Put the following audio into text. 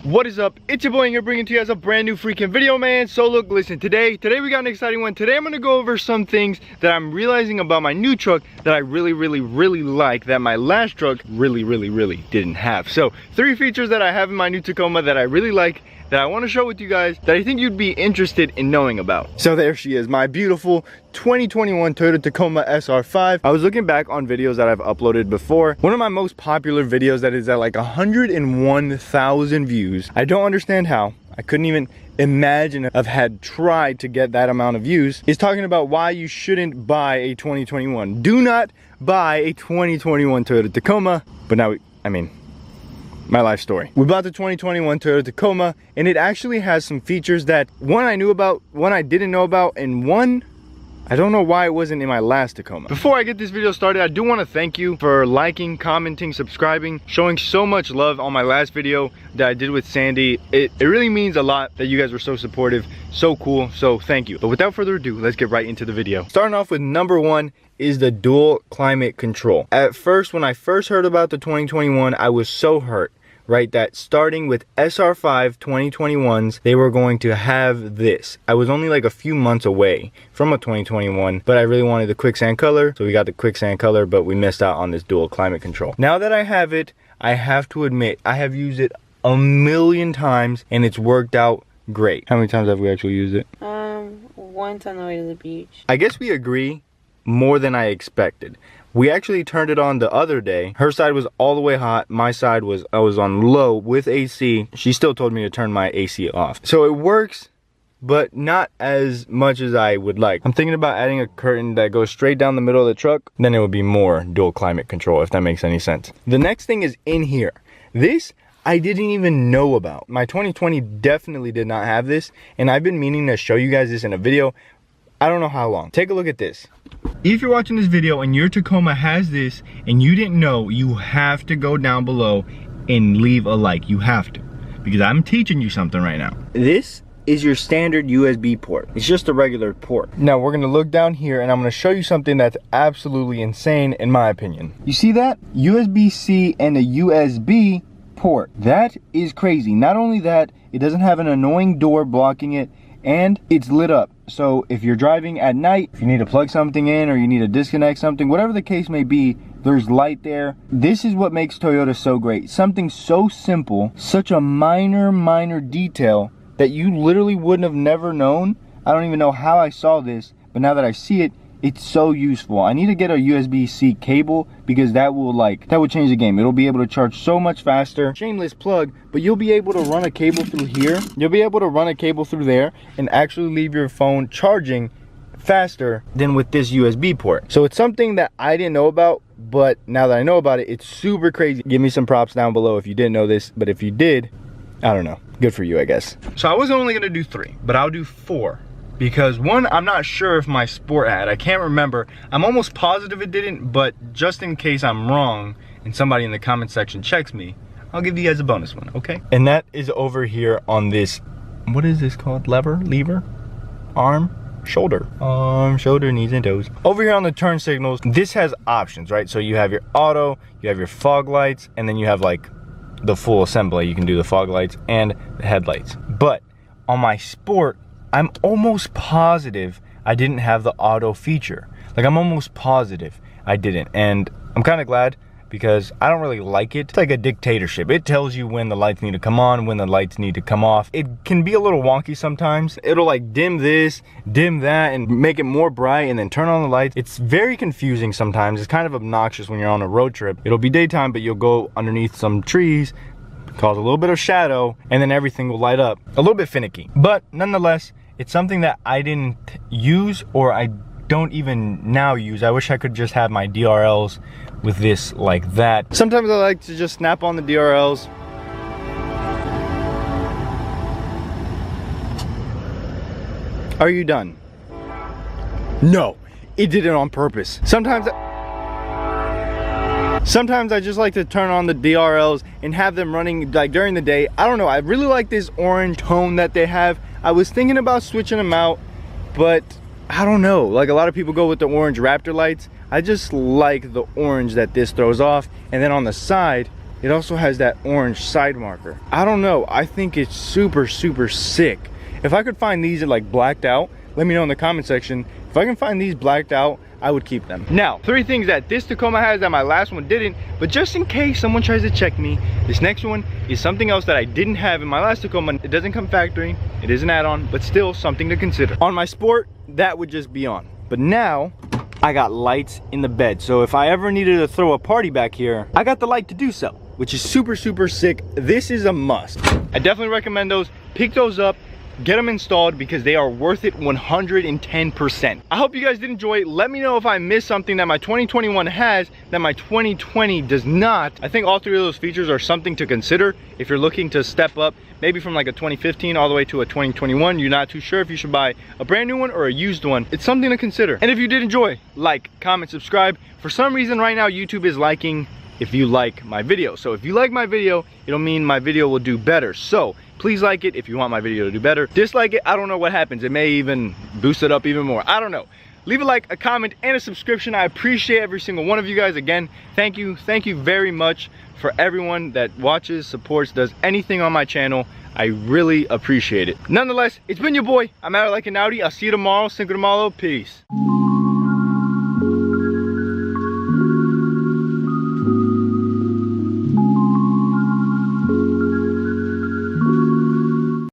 What is up? It's your boy Aing here, bringing to you guys a brand new freaking video, man. So look, listen, today we got an exciting one. Today I'm gonna go over some things that I'm realizing about my new truck that I really like, that my last truck really didn't have. So 3 features that I have in my new Tacoma that I really like, that I want to share with you guys, that I think you'd be interested in knowing about. So there she is, my beautiful 2021 Toyota Tacoma SR5. I was looking back on videos that I've uploaded before. One of my most popular videos that is at like 101,000 views. I don't understand how. I couldn't even imagine I've had tried to get that amount of views. Is talking about why you shouldn't buy a 2021. Do not buy a 2021 Toyota Tacoma. But now, my life story. We bought the 2021 Toyota Tacoma, and it actually has some features that one I knew about, one I didn't know about, and one I don't know why it wasn't in my last Tacoma. Before I get this video started, I do want to thank you for liking, commenting, subscribing, showing so much love on my last video that I did with Sandy. It really means a lot that you guys were so supportive, so cool, so thank you. But without further ado, let's get right into the video. Starting off with number 1 is the dual climate control. At first, when I first heard about the 2021, I was so hurt. Right, that starting with SR5 2021s, they were going to have this. I was only like a few months away from a 2021, but I really wanted the quicksand color, so we got the quicksand color, but we missed out on this dual climate control. Now that I have it, I have to admit, I have used it a million times, and it's worked out great. How many times have we actually used it? Once on the way to the beach. I guess we agree, more than I expected. We actually turned it on the other day. Her side was all the way hot. My side was, I was on low with AC. She still told me to turn my AC off. So it works, but not as much as I would like. I'm thinking about adding a curtain that goes straight down the middle of the truck. Then it would be more dual climate control, if that makes any sense. The next thing is in here. This I didn't even know about. My 2020 definitely did not have this, and I've been meaning to show you guys this in a video. I don't know how long. Take a look at this. If you're watching this video and your Tacoma has this and you didn't know, you have to go down below and leave a like. You have to, because I'm teaching you something right now. This is your standard USB port. It's just a regular port. Now we're gonna look down here and I'm gonna show you something that's absolutely insane in my opinion. You see that? USB-C and a USB port. That is crazy. Not only that, it doesn't have an annoying door blocking it, and it's lit up. So if you're driving at night, if you need to plug something in or you need to disconnect something, whatever the case may be, there's light there. This is what makes Toyota so great. Something so simple, such a minor detail that you literally wouldn't have never known. I don't even know how I saw this, but now that I see it, it's so useful. I need to get a USB-C cable because that will change the game. It'll be able to charge so much faster. Shameless plug, but you'll be able to run a cable through here. You'll be able to run a cable through there and actually leave your phone charging faster than with this USB port. So it's something that I didn't know about, but now that I know about it, it's super crazy. Give me some props down below if you didn't know this, but if you did, I don't know. Good for you, I guess. So I was only gonna do 3, but I'll do 4. Because one, I'm not sure if my Sport had. I can't remember. I'm almost positive it didn't, but just in case I'm wrong and somebody in the comment section checks me, I'll give you guys a bonus one, okay? And that is over here on this, what is this called? Lever? Arm? Shoulder. Arm, shoulder, knees, and toes. Over here on the turn signals, this has options, right? So you have your auto, you have your fog lights, and then you have like the full assembly. You can do the fog lights and the headlights. But on my Sport, I'm almost positive I didn't have the auto feature. Like, I'm almost positive I didn't. And I'm kind of glad, because I don't really like it. It's like a dictatorship. It tells you when the lights need to come on, when the lights need to come off. It can be a little wonky sometimes. It'll like dim this, dim that, and make it more bright, and then turn on the lights. It's very confusing sometimes. It's kind of obnoxious when you're on a road trip. It'll be daytime, but you'll go underneath some trees, cause a little bit of shadow, and then everything will light up. A little bit finicky. But nonetheless, it's something that I didn't use, or I don't even now use. I wish I could just have my DRLs with this like that. Sometimes I like to just snap on the DRLs. Are you done? No, it did it on purpose. Sometimes I just like to turn on the DRLs and have them running like during the day. I don't know, I really like this orange tone that they have. I was thinking about switching them out, but I don't know. Like, a lot of people go with the orange Raptor lights. I just like the orange that this throws off. And then on the side, it also has that orange side marker. I don't know, I think it's super sick. If I could find these like blacked out, let me know in the comment section. If I can find these blacked out, I would keep them. Now, 3 things that this Tacoma has that my last one didn't, but just in case someone tries to check me, this next one is something else that I didn't have in my last Tacoma. It doesn't come factory, it is an add-on, but still something to consider. On my Sport, that would just be on. But now, I got lights in the bed. So if I ever needed to throw a party back here, I got the light to do so, which is super sick. This is a must. I definitely recommend those. Pick those up. Get them installed because they are worth it 110%. I hope you guys did enjoy it. Let me know if I missed something that my 2021 has that my 2020 does not. I think all 3 of those features are something to consider if you're looking to step up, maybe from like a 2015 all the way to a 2021. You're not too sure if you should buy a brand new one or a used one. It's something to consider. And if you did enjoy, like, comment, subscribe. For some reason right now, YouTube is liking if you like my video. So if you like my video, it'll mean my video will do better. So please like it if you want my video to do better. Dislike it, I don't know what happens. It may even boost it up even more. I don't know. Leave a like, a comment, and a subscription. I appreciate every single one of you guys. Again, thank you very much for everyone that watches, supports, does anything on my channel. I really appreciate it. Nonetheless, it's been your boy. I'm out like an Audi. I'll see you tomorrow. Cinco de Malo. Peace.